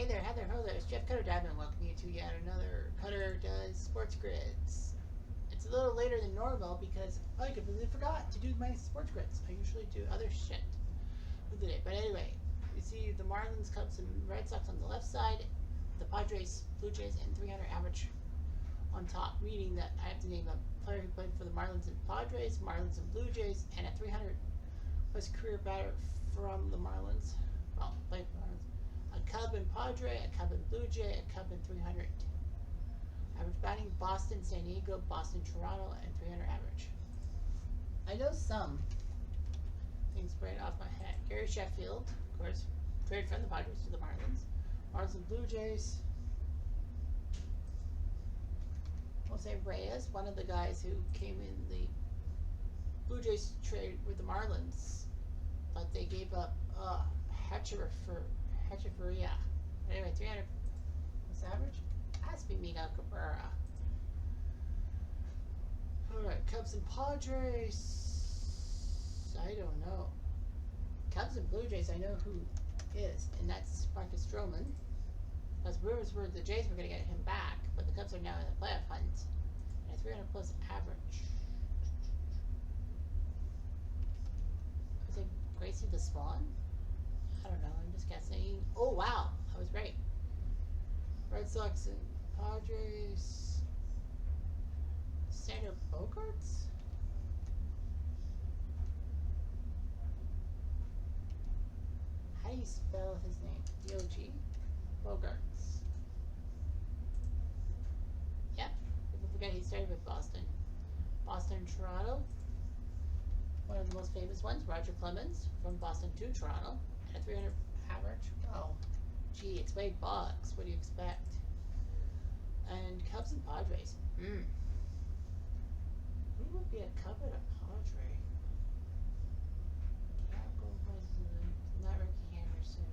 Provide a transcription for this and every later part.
Hey there, Heather, hello there. It's Jeff Cutter Diamond. Welcome you to yet another Cutter Does Sports Grids. It's a little later than normal because I completely forgot to do my sports grids. I usually do other shit with the day. But anyway, you see the Marlins, Cubs, and Red Sox on the left side, the Padres, Blue Jays, and 300 average on top, meaning that I have to name a player who played for the Marlins and Padres, Marlins and Blue Jays, and a 300 plus career batter from the Marlins. Well, played for the Marlins. A Cub and Padre, a Cub and Blue Jay, a Cub and 300. Average batting, Boston, San Diego, Boston, Toronto, and 300 average. I know some things right off my head. Gary Sheffield, of course, traded from the Padres to the Marlins. Marlins and Blue Jays. Jose Reyes, one of the guys who came in the Blue Jays trade with the Marlins, but they gave up Hecheveria. Anyway, 300 was average. Has to be Miguel Cabrera. Alright, Cubs and Padres. I don't know. Cubs and Blue Jays, I know who is, and that's Marcus Stroman. Because rumors were the Jays were going to get him back, but the Cubs are now in the playoff hunt. And a 300 plus average. Was it Gracie the Swan? I don't know, I'm just guessing. Oh, wow, I was right. Red Sox and Padres. Sander Bogarts? How do you spell his name? D-O-G? Bogarts. Yep, people forget he started with Boston. Boston, Toronto. One of the most famous ones, Roger Clemens, from Boston to Toronto. And a 300 average. Oh, gee, it's Wade Boggs. What do you expect? And Cubs and Padres. Who would be a Cub and a Padre? Not Ricky Henderson.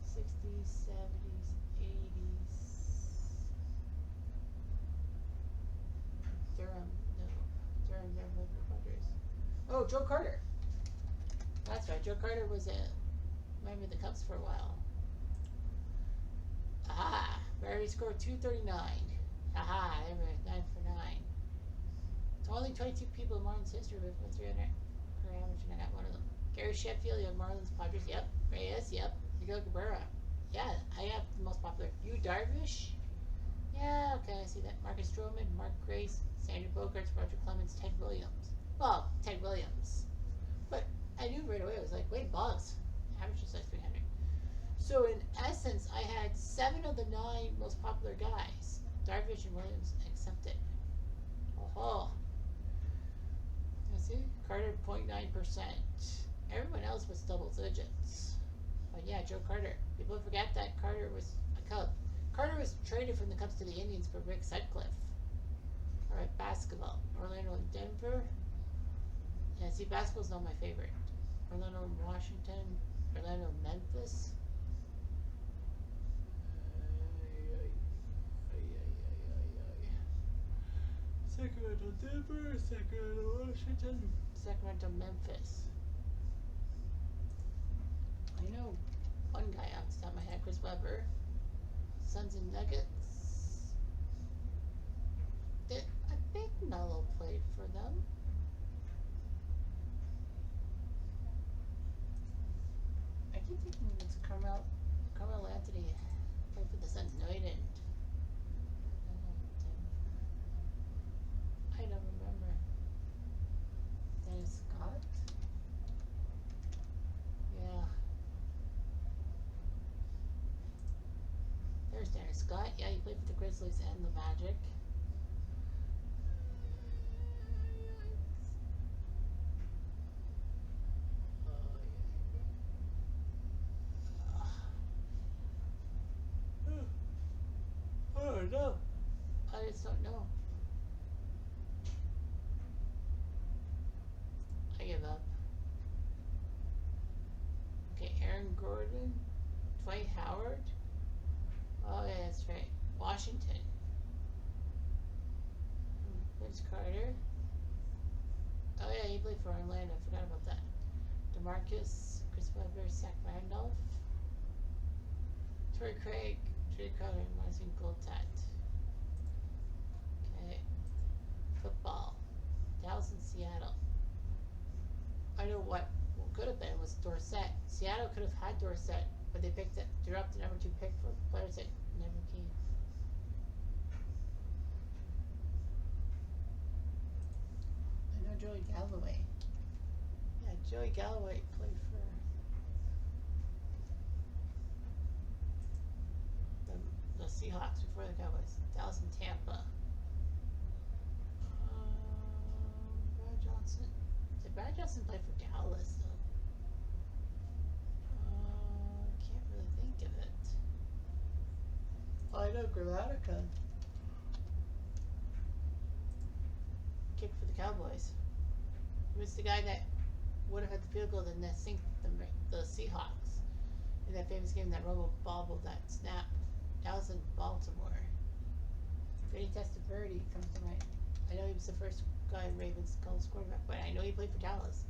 60s, 70s, 80s. Durham, no. Durham never played for the Padres. Oh, Joe Carter. That's right. Joe Carter was a member of the Cubs for a while. Aha! Where he scored 239. Aha! There we go. 9 for 9. It's only 22 people in Marlins history with 300 per average, and I got one of them. Gary Sheffield, you have Marlins, Padres. Yep. Reyes. Yep. Miguel Cabrera. Yeah, I have the most popular. Yu Darvish. Yeah, okay, I see that. Marcus Stroman, Mark Grace, Sander Bogarts, Roger Clemens, Ted Williams. Well, Ted Williams. But I knew right away, it was like, Wade Boggs. Average is like 300. So in essence, I had 7 of the 9 most popular guys. Darvish and Williams accepted. Oh, I see. Carter 0.9%. Everyone else was double digits. But yeah, Joe Carter. People forget that Carter was a Cub. Carter was traded from the Cubs to the Indians for Rick Sutcliffe. Alright, basketball. Orlando and Denver. Yeah, see, basketball's not my favorite. Orlando and Washington. Orlando and Memphis. Sacramento, Denver. Sacramento, Washington. Sacramento, Memphis. I know one guy off the top of my head, Chris Webber. Suns and Nuggets. I think Melo played for them. I keep thinking it's Carmelo Anthony played for the Suns. No, he didn't. I don't remember. Dennis Scott? Yeah. There's Dennis Scott. Yeah, he played for the Grizzlies and the Magic. I don't know. I just don't know. I give up. Okay, Aaron Gordon, Dwight Howard. Oh yeah, that's right. Washington. Vince Carter. Oh yeah, he played for Orlando. I forgot about that. DeMarcus, Chris Webber, Zach Randolph, Torrey Craig, Trey Crowder, and Marcin Goltat. Okay. Football. Dallas and Seattle. I know what could have been was Dorsett. Seattle could have had Dorsett, but they picked it. They're up to number 2 pick for players that never came. I know Joey Galloway. Yeah, Joey Galloway played for the Seahawks before the Cowboys. Dallas and Tampa. Brad Johnson. Did Brad Johnson play for Dallas though? Can't really think of it. Oh, I know Gramatica. Kicked for the Cowboys. He was the guy that would have had the field goal and then sink the Seahawks in that famous game that Romo bobbled that snap. Dallas and Baltimore. Vinny Testaverde comes to mind. I know he was the first guy Ravens called quarterback, but I know he played for Dallas.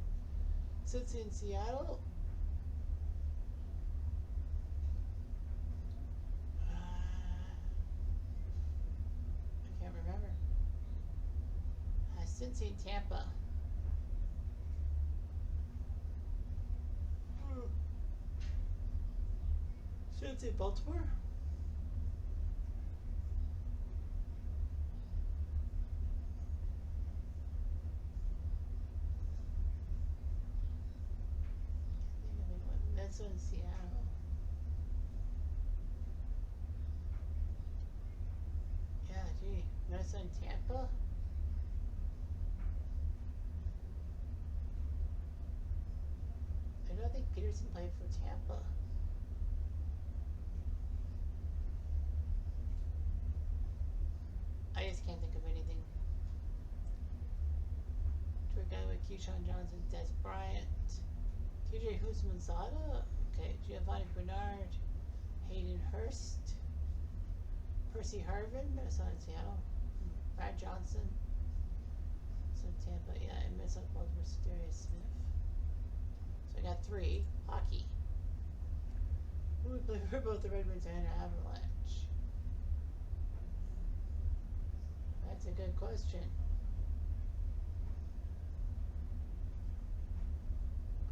Cincy in Seattle. I can't remember. Cincy in Tampa. Cincy in Baltimore. Minnesota and Seattle. Yeah, gee. Minnesota and Tampa? I don't think Peterson played for Tampa. I just can't think of anything. Troy Galloway, Keyshawn Johnson, Des Bryant. TJ Husmanzada, okay, Giovanni Bernard, Hayden Hurst, Percy Harvin, Minnesota and Seattle, Brad Johnson, so Tampa, yeah, and Minnesota, Baltimore, Darius Smith. So I got 3. Hockey. Who would play for both the Red Wings and Avalanche? That's a good question.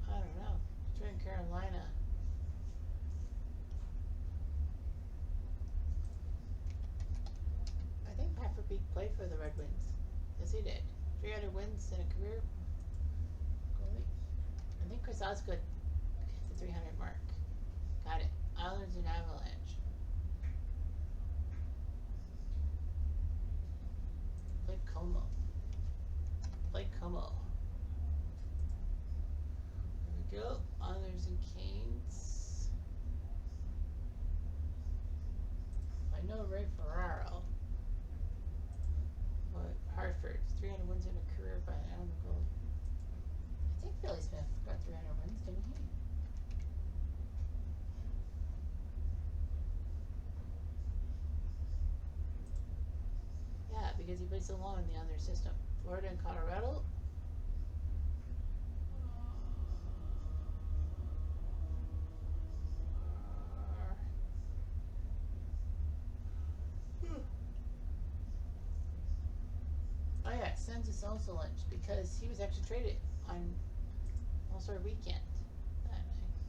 I don't know. Detroit and Carolina. I think Pat Verbeek played for the Red Wings. Yes, he did. 300 wins in a career. Goalie. I think Chris Osgood hit the 300 mark. Got it. Islanders and Avalanche. Blake Como. Blake Como. Go. Islanders and Canes. I know Ray Ferraro. But Hartford. 300 wins in a career by an Adam goalie. I think Billy Smith got 300 wins, didn't he? Yeah, because he played so long in the other system. Florida and Colorado. Census also lynched because he was actually traded on All-Star weekend.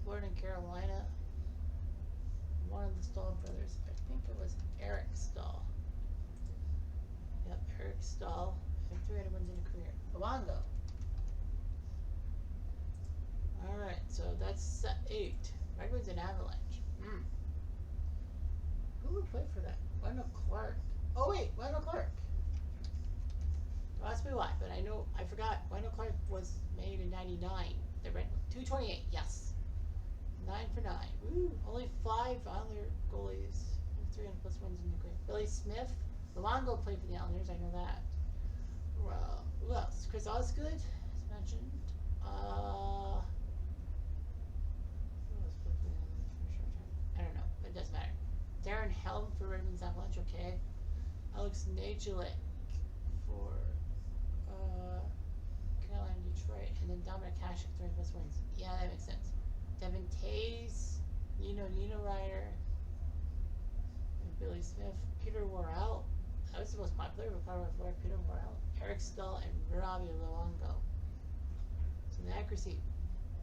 Florida and Carolina. One of the Stahl brothers. I think it was Eric Stahl. Yep, Eric Stahl. And 300 wins in a career. Luongo. Alright, so that's 8. Red Wings and Avalanche. Who would play for that? Wendell Clark. Oh wait, Wendell Clark. Don't ask me why, but I know, I forgot. Wendell Clark was made in 99. The Red 228, yes. 9 for 9. Woo! Only 5 Islander goalies with 300 plus wins in the career. Billy Smith. Luongo played for the Islanders, I know that. Well, who else? Chris Osgood, as mentioned. Who else played for the Islanders for a short time? I don't know, but it doesn't matter. Darren Helm for Red Wings Avalanche, okay. Alex Nedeljkovic for Carolina, Detroit, and then Dominic Hasek, 300 plus wins. Yeah, Nino Ryder, and Billy Smith. Peter Worrell. That was the most popular with Colorado Florida. Peter Worrell, Eric Stull, and Robbie Luongo. So the accuracy.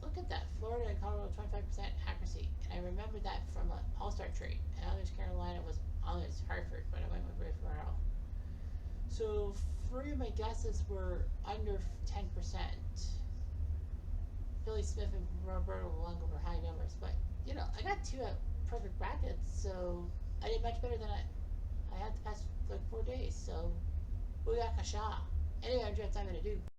Look at that. Florida and Colorado 25% accuracy. And I remember that from an All-Star trade. And others Carolina was others Hartford, but I went with Rick Morrell. So 3 of my guesses were under 10%. Billy Smith and Roberto Luongo were high numbers, but you know, I got 2 perfect brackets, so I did much better than I had the past like 4 days. So booyakasha. Anyway, I'm sure that's what I'm gonna do.